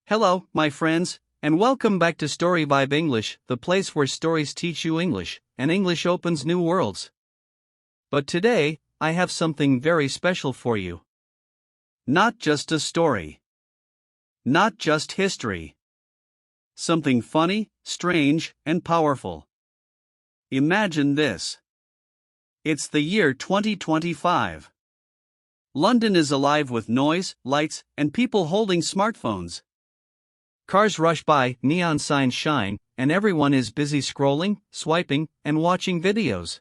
Hello, my friends, and welcome back to Story Vibe English, the place where stories teach you English, and English opens new worlds. But today, I have something very special for you. Not just a story. Not just history. Something funny, strange, and powerful. Imagine this. It's the year 2025. London is alive with noise, lights, and people holding smartphones. Cars rush by, neon signs shine, and everyone is busy scrolling, swiping, and watching videos.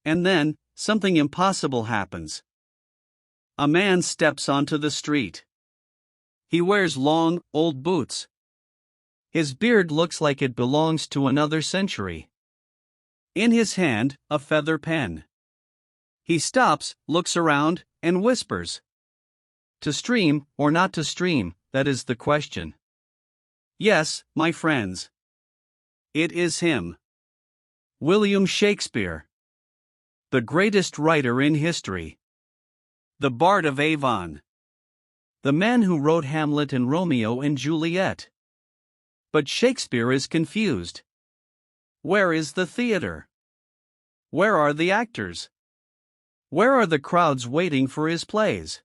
And then, something impossible happens. A man steps onto the street. He wears long, old boots. His beard looks like it belongs to another century. In his hand, a feather pen. He stops, looks around, and whispers. To stream or not to stream, that is the question. Yes, my friends. It is him. William Shakespeare. The greatest writer in history. The Bard of Avon. The man who wrote Hamlet and Romeo and Juliet. But Shakespeare is confused. Where is the theater? Where are the actors? Where are the crowds waiting for his plays?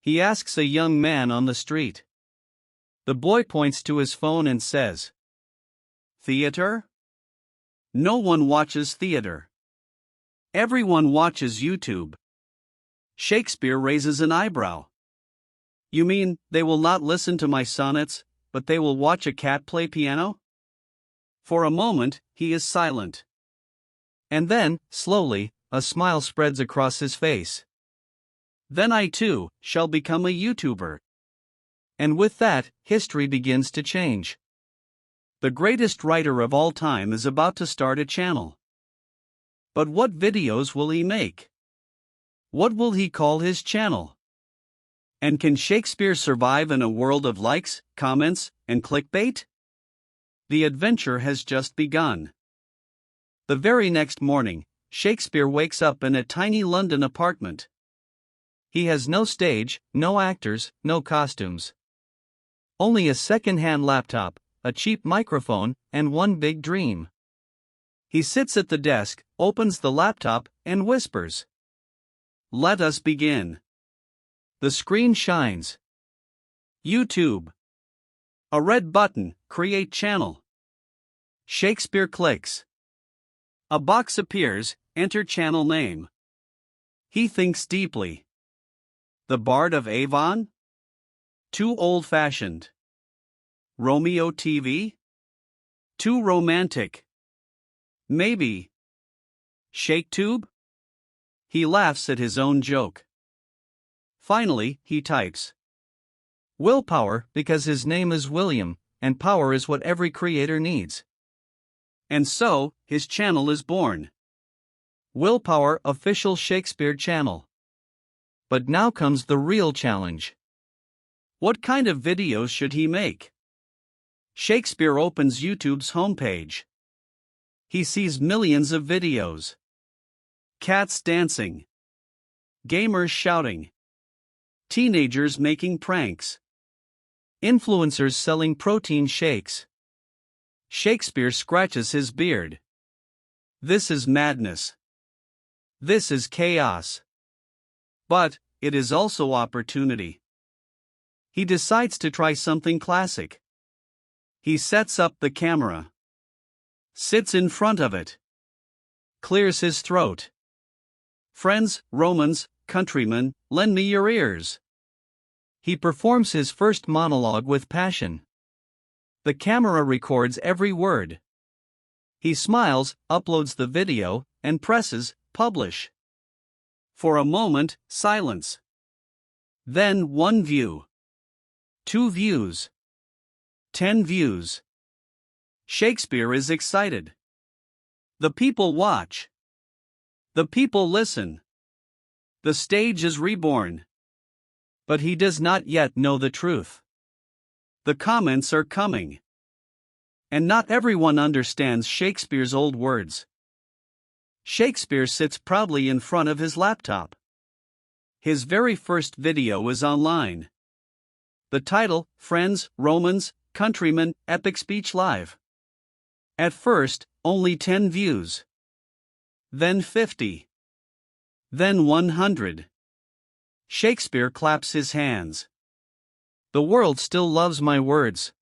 He asks a young man on the street. The boy points to his phone and says, "Theater? No one watches theater. Everyone watches YouTube." Shakespeare raises an eyebrow. You mean they will not listen to my sonnets, but they will watch a cat play piano? For a moment, he is silent. And then, slowly, a smile spreads across his face. Then I too shall become a YouTuber. And with that, history begins to change. The greatest writer of all time is about to start a channel. But what videos will he make? What will he call his channel? And can Shakespeare survive in a world of likes, comments, and clickbait? The adventure has just begun. The very next morning, Shakespeare wakes up in a tiny London apartment. He has no stage, no actors, no costumes. Only a second-hand laptop, a cheap microphone, and one big dream. He sits at the desk, opens the laptop, and whispers. Let us begin. The screen shines. YouTube. A red button, create channel. Shakespeare clicks. A box appears, enter channel name. He thinks deeply. The Bard of Avon? Too old-fashioned. Romeo TV? Too romantic. Maybe. ShakeTube? He laughs at his own joke. Finally, he types. Willpower, because his name is William, and power is what every creator needs. And so, his channel is born. Willpower Official Shakespeare Channel. But now comes the real challenge. What kind of videos should he make? Shakespeare opens YouTube's homepage. He sees millions of videos. Cats dancing. Gamers shouting. Teenagers making pranks. Influencers selling protein shakes. Shakespeare scratches his beard. This is madness. This is chaos. But it is also opportunity. He decides to try something classic. He sets up the camera. Sits in front of it. Clears his throat. Friends, Romans, countrymen, lend me your ears. He performs his first monologue with passion. The camera records every word. He smiles, uploads the video, and presses publish. For a moment, silence. Then 1 view. 2 views. 10 views. Shakespeare is excited. The people watch. The people listen. The stage is reborn. But he does not yet know the truth. The comments are coming. And not everyone understands Shakespeare's old words. Shakespeare sits proudly in front of his laptop. His very first video is online. The title, Friends, Romans, Countrymen, Epic Speech Live. At first, only 10 views. Then 50. Then 100. Shakespeare claps his hands. The world still loves my words.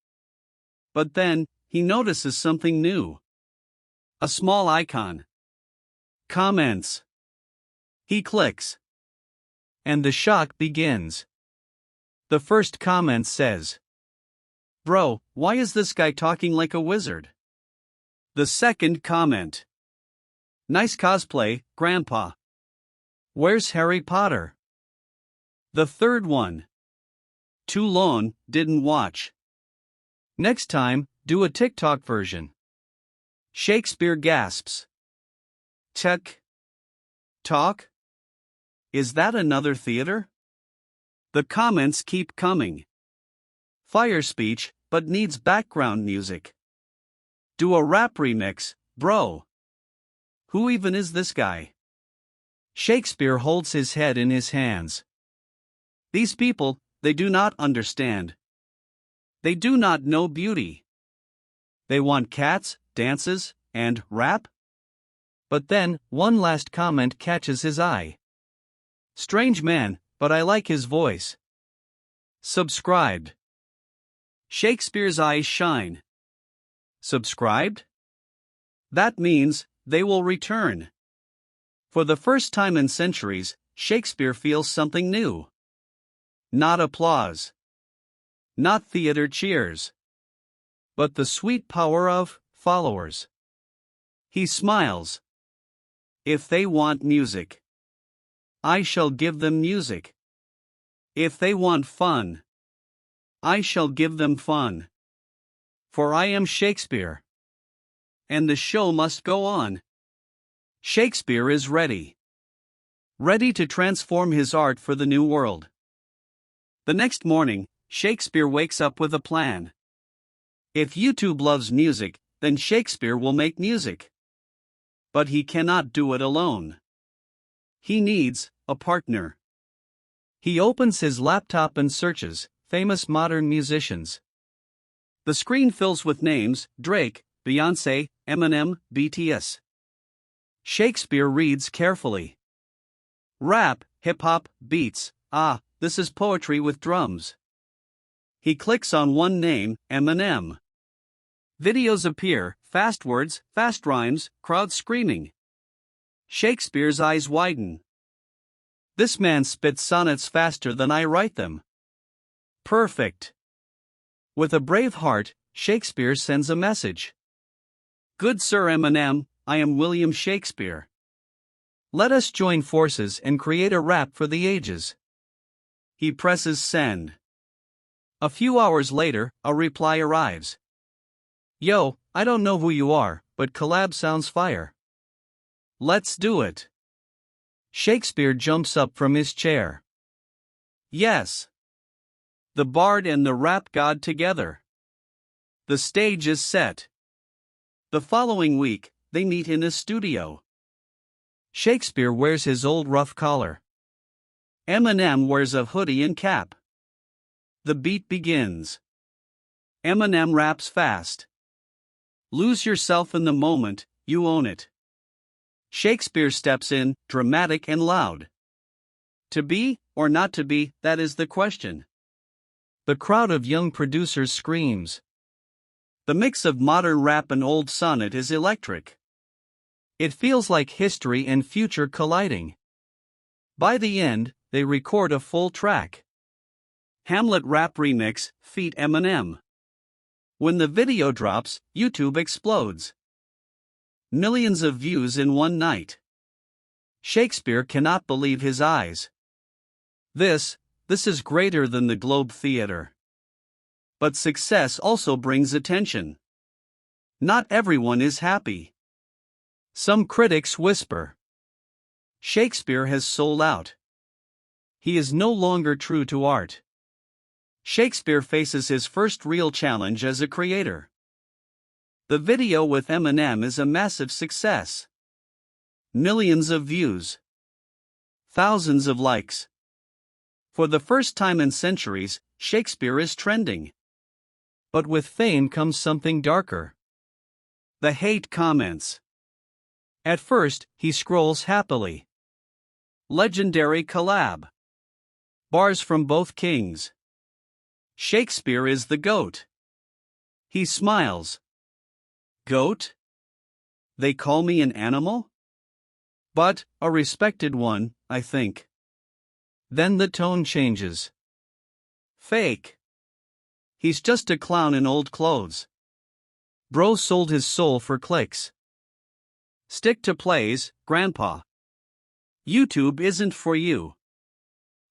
But then, he notices something new. A small icon. Comments. He clicks. And the shock begins. The first comment says, "Bro, why is this guy talking like a wizard?" The second comment, "Nice cosplay, Grandpa. Where's Harry Potter?" The third one, "Too long, didn't watch. Next time, do a TikTok version." Shakespeare gasps. Talk? Is that another theater? The comments keep coming. Fire speech, but needs background music. Do a rap remix, bro. Who even is this guy? Shakespeare holds his head in his hands. These people, they do not understand. They do not know beauty. They want cats, dances, and rap? But then, one last comment catches his eye. "Strange man, but I like his voice." Subscribed. Shakespeare's eyes shine. Subscribed? That means, they will return. For the first time in centuries, Shakespeare feels something new. Not applause. Not theater cheers. But the sweet power of followers. He smiles. If they want music, I shall give them music. If they want fun, I shall give them fun. For I am Shakespeare. And the show must go on. Shakespeare is ready. Ready to transform his art for the new world. The next morning, Shakespeare wakes up with a plan. If YouTube loves music, then Shakespeare will make music. But he cannot do it alone. He needs a partner. He opens his laptop and searches famous modern musicians. The screen fills with names: Drake, Beyoncé, Eminem, BTS. Shakespeare reads carefully. Rap, hip-hop, beats, this is poetry with drums. He clicks on one name, Eminem. Videos appear, fast words, fast rhymes, crowd screaming. Shakespeare's eyes widen. This man spits sonnets faster than I write them. Perfect. With a brave heart, Shakespeare sends a message. Good Sir Eminem, I am William Shakespeare. Let us join forces and create a rap for the ages. He presses send. A few hours later, a reply arrives. Yo, I don't know who you are, but collab sounds fire. Let's do it. Shakespeare jumps up from his chair. Yes. The bard and the rap god together. The stage is set. The following week, they meet in a studio. Shakespeare wears his old rough collar. Eminem wears a hoodie and cap. The beat begins. Eminem raps fast. Lose yourself in the moment, you own it. Shakespeare steps in, dramatic and loud. To be, or not to be, that is the question. The crowd of young producers screams. The mix of modern rap and old sonnet is electric. It feels like history and future colliding. By the end, they record a full track. Hamlet rap remix, feat Eminem. When the video drops, YouTube explodes. Millions of views in one night. Shakespeare cannot believe his eyes. This is greater than the Globe Theatre. But success also brings attention. Not everyone is happy. Some critics whisper. Shakespeare has sold out. He is no longer true to art. Shakespeare faces his first real challenge as a creator. The video with Eminem is a massive success. Millions of views. Thousands of likes. For the first time in centuries, Shakespeare is trending. But with fame comes something darker. The hate comments. At first, he scrolls happily. Legendary collab. Bars from both kings. Shakespeare is the GOAT. He smiles. Goat? They call me an animal? But, a respected one, I think. Then the tone changes. Fake. He's just a clown in old clothes. Bro sold his soul for clicks. Stick to plays, Grandpa. YouTube isn't for you.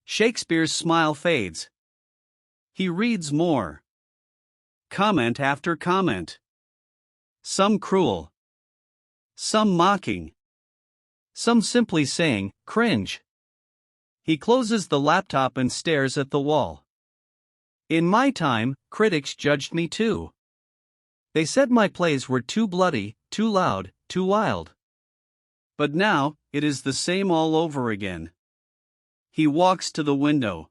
Shakespeare's smile fades. He reads more. Comment after comment. Some cruel. Some mocking. Some simply saying, cringe. He closes the laptop and stares at the wall. In my time, critics judged me too. They said my plays were too bloody, too loud, too wild. But now, it is the same all over again. He walks to the window.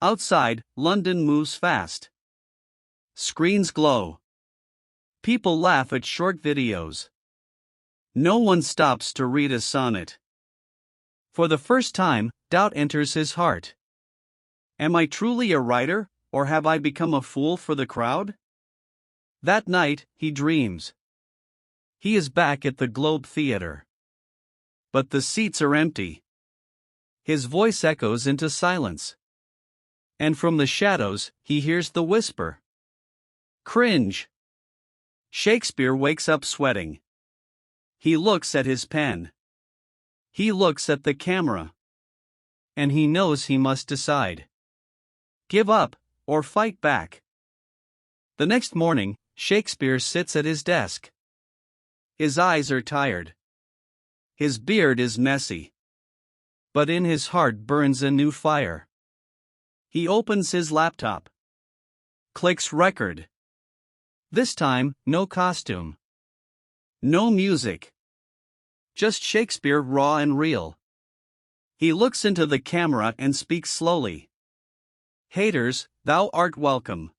Outside, London moves fast. Screens glow. People laugh at short videos. No one stops to read a sonnet. For the first time, doubt enters his heart. Am I truly a writer, or have I become a fool for the crowd? That night, he dreams. He is back at the Globe Theatre. But the seats are empty. His voice echoes into silence. And from the shadows, he hears the whisper. Cringe. Shakespeare wakes up sweating. He looks at his pen. He looks at the camera. And he knows he must decide. Give up, or fight back. The next morning, Shakespeare sits at his desk. His eyes are tired. His beard is messy. But in his heart burns a new fire. He opens his laptop. Clicks record. This time, no costume. No music. Just Shakespeare raw and real. He looks into the camera and speaks slowly. Haters, thou art welcome.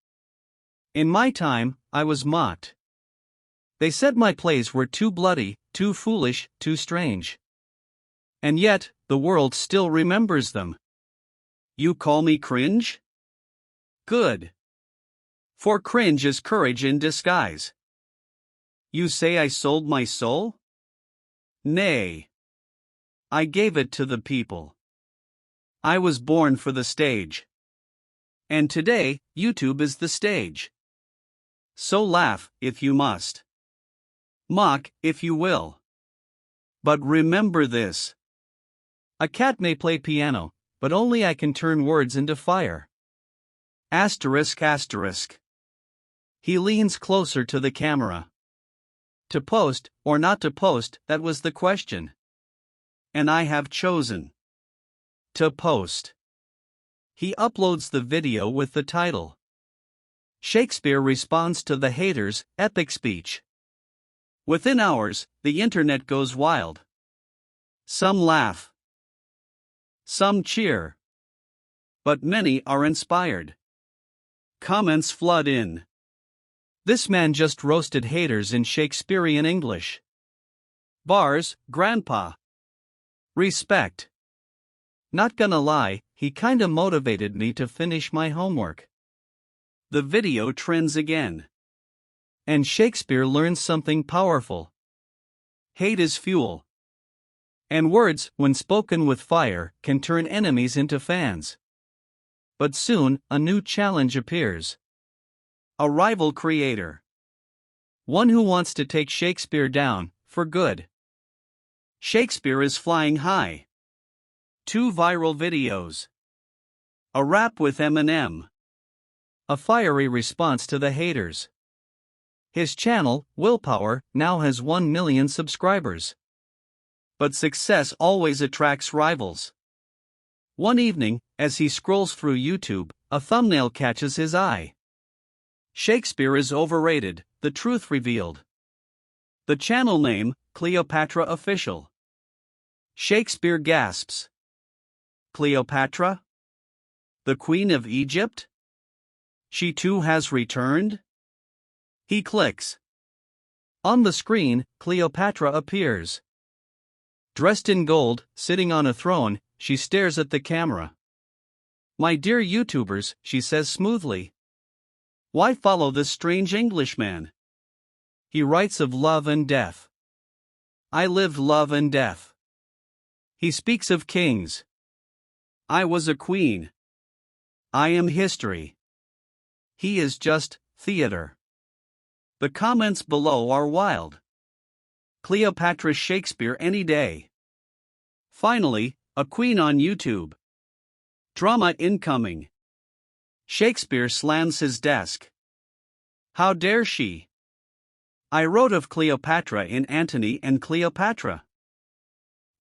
In my time, I was mocked. They said my plays were too bloody, too foolish, too strange. And yet, the world still remembers them. You call me cringe? Good. For cringe is courage in disguise. You say I sold my soul? Nay. I gave it to the people. I was born for the stage. And today, YouTube is the stage. So laugh, if you must. Mock, if you will. But remember this. A cat may play piano, but only I can turn words into fire. Asterisk asterisk. He leans closer to the camera. To post, or not to post, that was the question. And I have chosen to post. He uploads the video with the title. Shakespeare responds to the haters' epic speech. Within hours, the internet goes wild. Some laugh. Some cheer. But many are inspired. Comments flood in. This man just roasted haters in Shakespearean English. Bars, Grandpa. Respect. Not gonna lie, he kinda motivated me to finish my homework. The video trends again. And Shakespeare learns something powerful. Hate is fuel. And words, when spoken with fire, can turn enemies into fans. But soon, a new challenge appears. A rival creator. One who wants to take Shakespeare down, for good. Shakespeare is flying high. 2 viral videos. A rap with Eminem. A fiery response to the haters. His channel, Willpower, now has 1 million subscribers. But success always attracts rivals. One evening, as he scrolls through YouTube, a thumbnail catches his eye. Shakespeare is overrated, the truth revealed. The channel name, Cleopatra Official. Shakespeare gasps. Cleopatra? The Queen of Egypt? She too has returned? He clicks. On the screen, Cleopatra appears. Dressed in gold, sitting on a throne, she stares at the camera. "My dear YouTubers," she says smoothly. "Why follow this strange Englishman? He writes of love and death. I lived love and death. He speaks of kings. I was a queen. I am history. He is just theater." The comments below are wild. Cleopatra Shakespeare any day. Finally, a queen on YouTube. Drama incoming. Shakespeare slams his desk. How dare she? I wrote of Cleopatra in Antony and Cleopatra.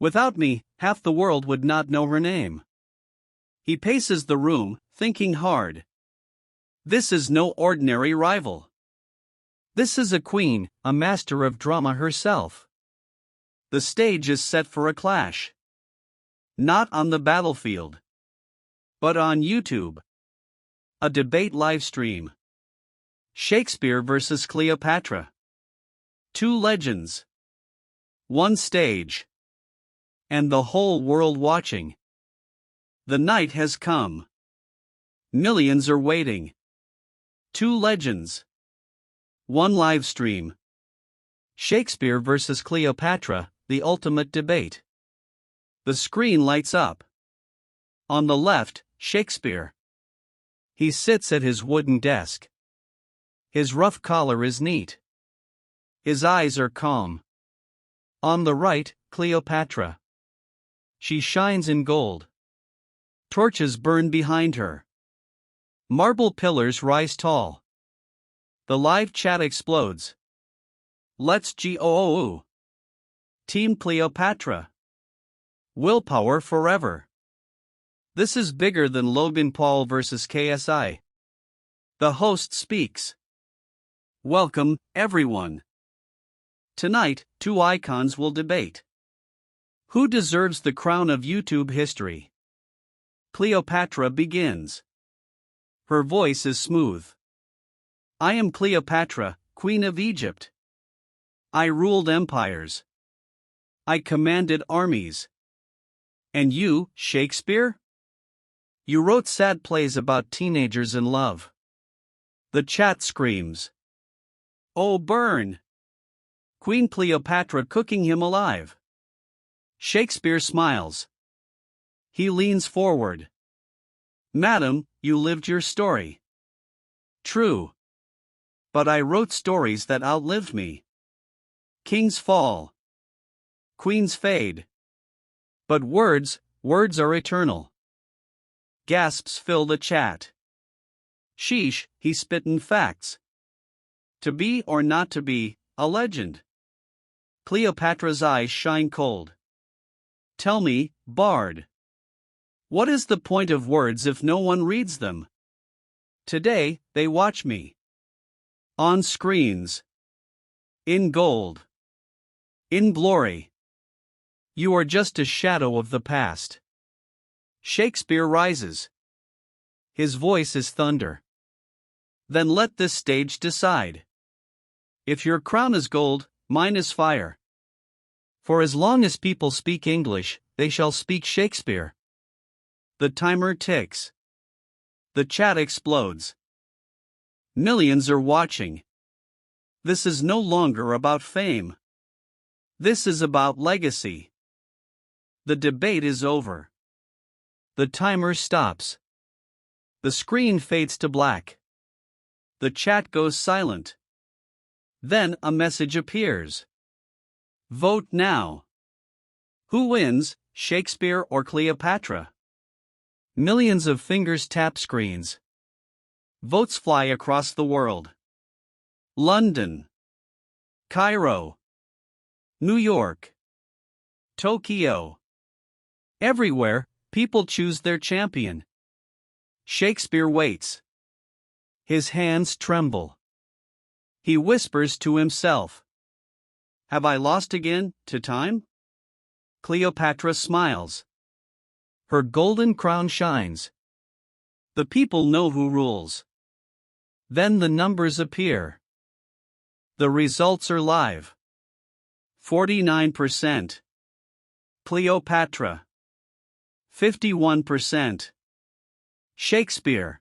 Without me, half the world would not know her name. He paces the room, thinking hard. This is no ordinary rival. This is a queen, a master of drama herself. The stage is set for a clash. Not on the battlefield, but on YouTube. A debate livestream. Shakespeare versus Cleopatra. Two legends. One stage. And the whole world watching. The night has come. Millions are waiting. Two legends. One livestream. Shakespeare versus Cleopatra, the ultimate debate. The screen lights up. On the left, Shakespeare. He sits at his wooden desk. His rough collar is neat. His eyes are calm. On the right, Cleopatra. She shines in gold. Torches burn behind her. Marble pillars rise tall. The live chat explodes. Let's go. Team Cleopatra. Willpower forever. This is bigger than Logan Paul versus KSI. The host speaks. Welcome, everyone. Tonight, two icons will debate. Who deserves the crown of YouTube history? Cleopatra begins. Her voice is smooth. I am Cleopatra, Queen of Egypt. I ruled empires. I commanded armies. And you, Shakespeare? You wrote sad plays about teenagers in love. The chat screams. Oh, burn! Queen Cleopatra cooking him alive. Shakespeare smiles. He leans forward. Madam, you lived your story. True. But I wrote stories that outlived me. Kings fall. Queens fade. But words are eternal. Gasps fill the chat. Sheesh, he's spittin' facts. To be or not to be, a legend. Cleopatra's eyes shine cold. Tell me, Bard. What is the point of words if no one reads them? Today, they watch me. On screens. In gold. In glory. You are just a shadow of the past. Shakespeare rises. His voice is thunder. Then let this stage decide. If your crown is gold, mine is fire. For as long as people speak English, they shall speak Shakespeare. The timer ticks. The chat explodes. Millions are watching. This is no longer about fame. This is about legacy. The debate is over. The timer stops. The screen fades to black. The chat goes silent. Then a message appears. Vote now. Who wins, Shakespeare or Cleopatra? Millions of fingers tap screens. Votes fly across the world. London. Cairo. New York. Tokyo. Everywhere, people choose their champion. Shakespeare waits. His hands tremble. He whispers to himself. Have I lost again, to time? Cleopatra smiles. Her golden crown shines. The people know who rules. Then the numbers appear. The results are live. 49%. Cleopatra. 51%. Shakespeare.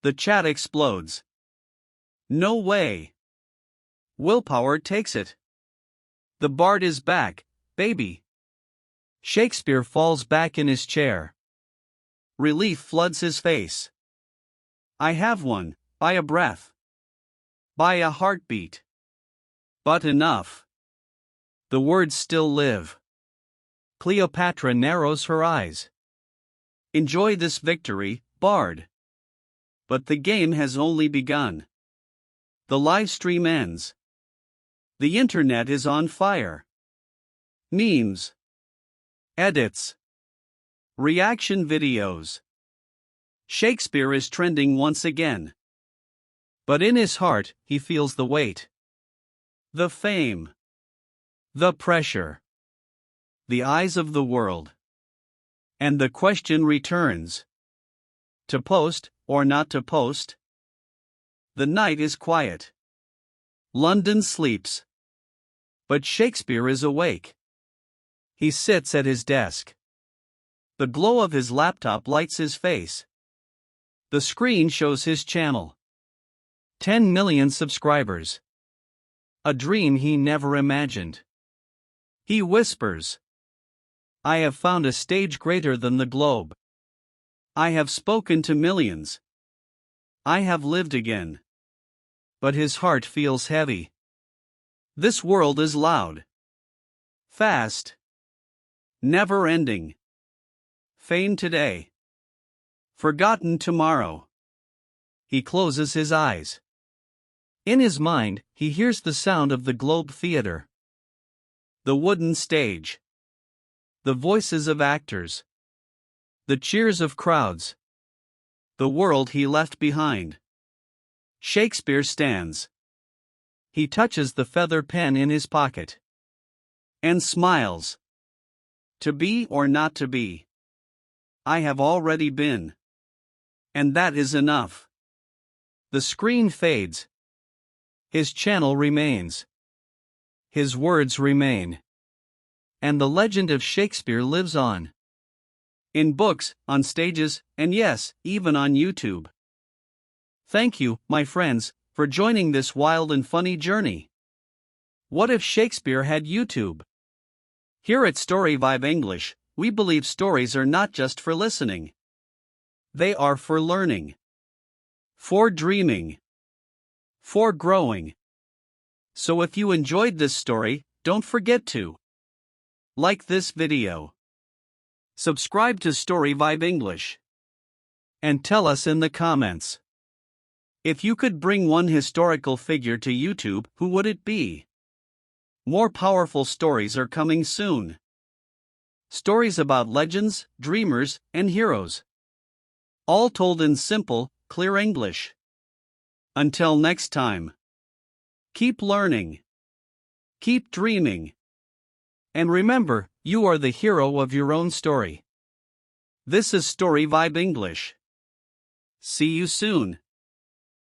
The chat explodes. No way. Willpower takes it. The Bard is back, baby. Shakespeare falls back in his chair. Relief floods his face. I have won, by a breath. By a heartbeat. But enough. The words still live. Cleopatra narrows her eyes. Enjoy this victory, Bard. But the game has only begun. The live stream ends. The internet is on fire. Memes. Edits. Reaction videos. Shakespeare is trending once again. But in his heart, he feels the weight. The fame. The pressure. The eyes of the world. And the question returns. To post, or not to post? The night is quiet. London sleeps. But Shakespeare is awake. He sits at his desk. The glow of his laptop lights his face. The screen shows his channel. 10 million subscribers. A dream he never imagined. He whispers, I have found a stage greater than the globe. I have spoken to millions. I have lived again. But his heart feels heavy. This world is loud. Fast. Never ending. Fame today. Forgotten tomorrow. He closes his eyes. In his mind, he hears the sound of the Globe Theatre. The wooden stage. The voices of actors. The cheers of crowds. The world he left behind. Shakespeare stands. He touches the feather pen in his pocket. And smiles. To be or not to be. I have already been. And that is enough. The screen fades. His channel remains. His words remain. And the legend of Shakespeare lives on. In books, on stages, and yes, even on YouTube. Thank you, my friends, for joining this wild and funny journey. What if Shakespeare had YouTube? Here at Story Vibe English, we believe stories are not just for listening. They are for learning. For dreaming. For growing. So if you enjoyed this story, don't forget to like this video. Subscribe to Story Vibe English. And tell us in the comments. If you could bring one historical figure to YouTube, who would it be? More powerful stories are coming soon. Stories about legends, dreamers, and heroes. All told in simple, clear English. Until next time. Keep learning. Keep dreaming. And remember, you are the hero of your own story. This is Story Vibe English. See you soon.